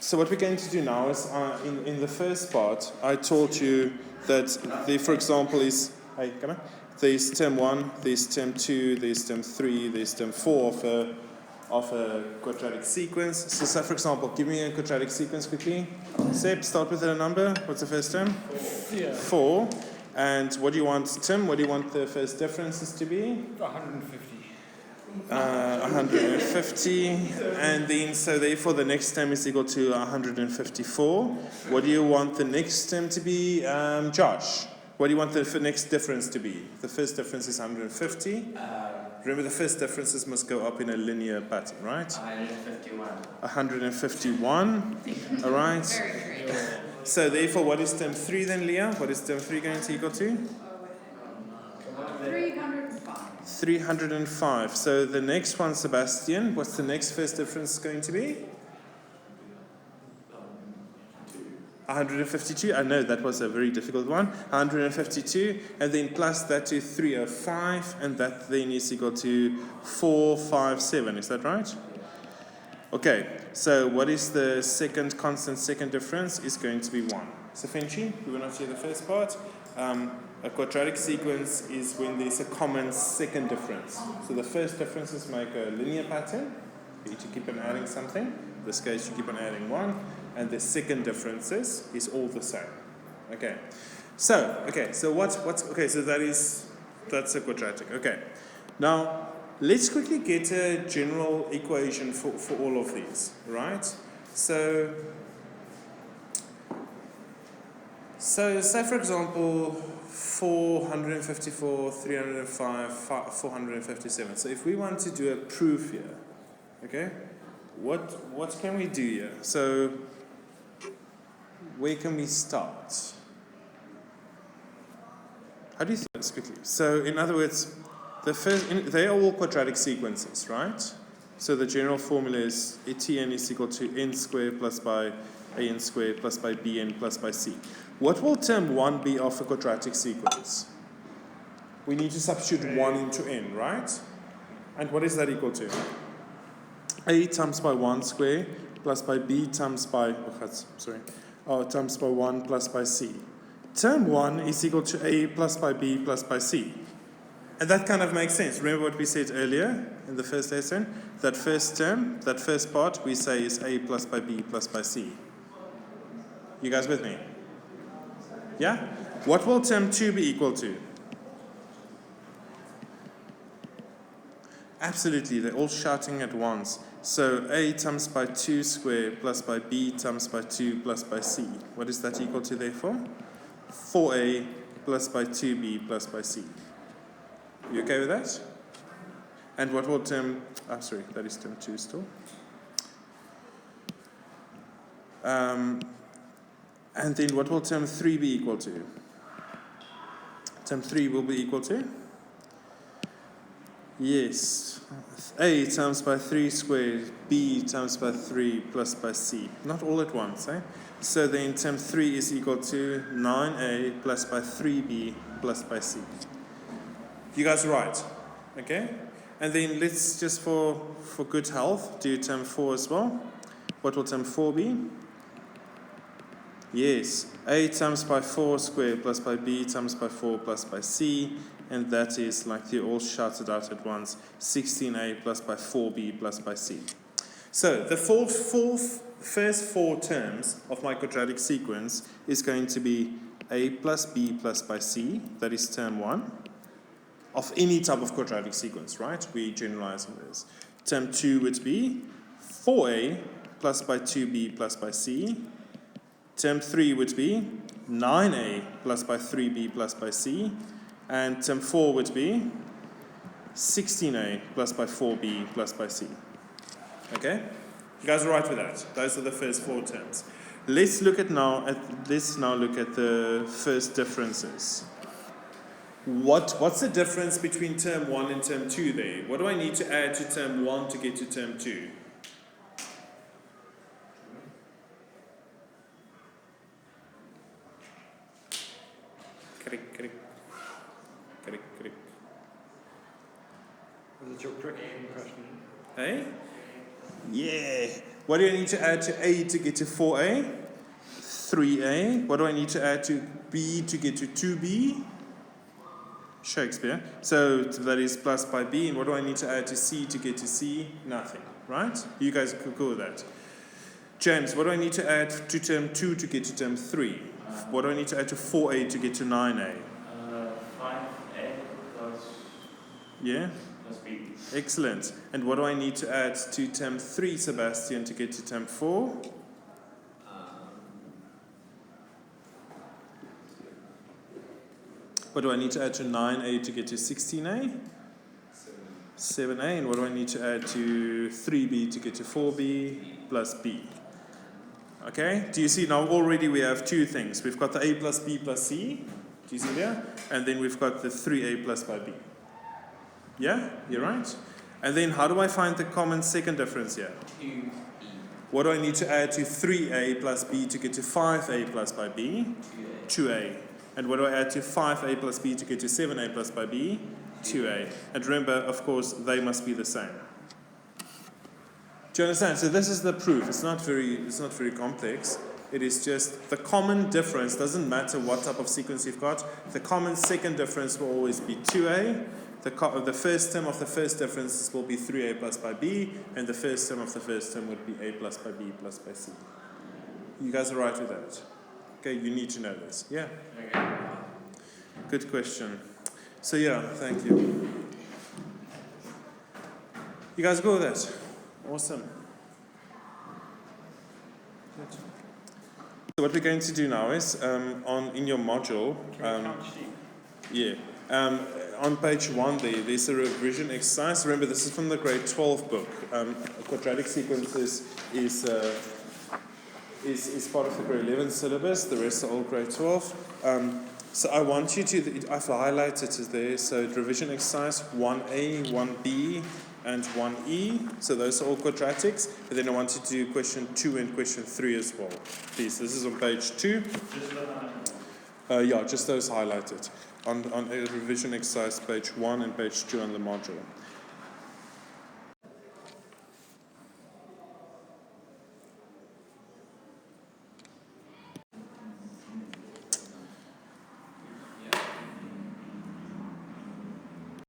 So what we're going to do now is, in the first part, I told you that there, for example, is, there's term 1, there's term 2, there's term 3, there's term 4 of a quadratic sequence. So say, for example, give me a quadratic sequence quickly. Seb, start with a number. What's the first term? 4. And what do you want, Tim? What do you want the first differences to be? 150. 150, and then so therefore the next term is equal to 154. What do you want the next term to be, Josh? What do you want the next difference to be? The first difference is 150. Remember, the first differences must go up in a linear pattern, right? 151. 151. All right. So therefore, what is term 3 then, Leah? What is term 3 going to equal to? 305. So the next one, Sebastian, what's the next first difference going to be? 152. I know that was a very difficult one. 152, and then plus that to 305, and that then is equal to 457. Is that right? Okay, so what is the second constant second difference? Is going to be 1. So Finchi, we will not see the first part. A quadratic sequence is when there's a common second difference. So the first differences make a linear pattern. You keep on adding something. In this case, you keep on adding 1. And the second differences is all the same. Okay. So that's a quadratic. Okay. Now, let's quickly get a general equation for all of these, right? So say for example, 454, 305, 457. So if we want to do a proof here, okay, what can we do here? So where can we start? How do you think this quickly? So in other words, they are all quadratic sequences, right? So the general formula is Tn is equal to n squared plus by an squared plus by bn plus by c. What will term 1 be of a quadratic sequence? We need to substitute 1 into n, right? And what is that equal to? A times by 1 squared plus by b times by, times by 1 plus by c. Term 1 is equal to a plus by b plus by c. And that kind of makes sense. Remember what we said earlier in the first lesson? That first term, that first part, we say is a plus by b plus by c. You guys with me? Yeah? What will term 2 be equal to? Absolutely, they're all shouting at once. So a times by 2 squared plus by b times by 2 plus by c. What is that equal to therefore? 4a plus by 2b plus by c. You okay with that? And what will term, that is term 2 still. And then what will term 3 be equal to? Term 3 will be equal to? Yes, a times by 3 squared, b times by 3 plus by c. Not all at once, eh? So then term 3 is equal to 9a plus by 3b plus by c. You guys are right, okay? And then let's just for good health do term 4 as well. What will term 4 be? Yes, a times by 4 squared plus by b times by 4 plus by c, and that is, like they all shouted out at once, 16a plus by 4b plus by c. So the first 4 terms of my quadratic sequence is going to be a plus b plus by c, that is term 1, of any type of quadratic sequence, right? We generalize on this. Term 2 would be 4a plus by 2b plus by c. Term 3 would be 9a plus by 3b plus by c. And term 4 would be 16a plus by 4b plus by c. Okay? You guys are right with that. Those are the first 4 terms. Let's now look at the first differences. What's the difference between term 1 and term 2 there? What do I need to add to term 1 to get to term 2? Correct. Was it your trick question? Hey? Yeah. What do I need to add to A to get to 4A? 3A. What do I need to add to B to get to 2B? Shakespeare. So that is plus by B. And what do I need to add to C to get to C? Nothing. Right? You guys are cool with that. James, what do I need to add to term 2 to get to term 3? What do I need to add to 4A to get to 9A? 5A plus, yeah? plus B. Excellent. And what do I need to add to term 3, Sebastian, to get to term 4? What do I need to add to 9A to get to 16A? 7A. And what do I need to add to 3B to get to 4B plus B? Okay, do you see now already we have two things. We've got the A plus B plus C, do you see there? And then we've got the 3A plus by B. Yeah, you're right. And then how do I find the common second difference here? 2E. What do I need to add to 3A plus B to get to 5A plus by B? 2A. And what do I add to 5A plus B to get to 7A plus by B? 2A. And remember, of course, they must be the same. Do you understand? So this is the proof. It's not very complex. It is just the common difference. Doesn't matter what type of sequence you've got. The common second difference will always be 2A. The first term of the first difference will be 3A plus by B. And the first term of the first term would be A plus by B plus by C. You guys are right with that? Okay, you need to know this. Yeah? Okay. Good question. So yeah, thank you. You guys go with that? Awesome. Good. So what we're going to do now is in your module, on page 1 there's a revision exercise. Remember, this is from the grade 12 book. Quadratic sequences is part of the grade 11 syllabus. The rest are all grade 12. So I want you to, I've highlighted it there. So revision exercise 1A, 1B, and 1E. So those are all quadratics. And then I want you to do question 2 and question 3 as well. Please, this is on page 2. Just those highlighted. On revision exercise page 1 and page 2 on the module.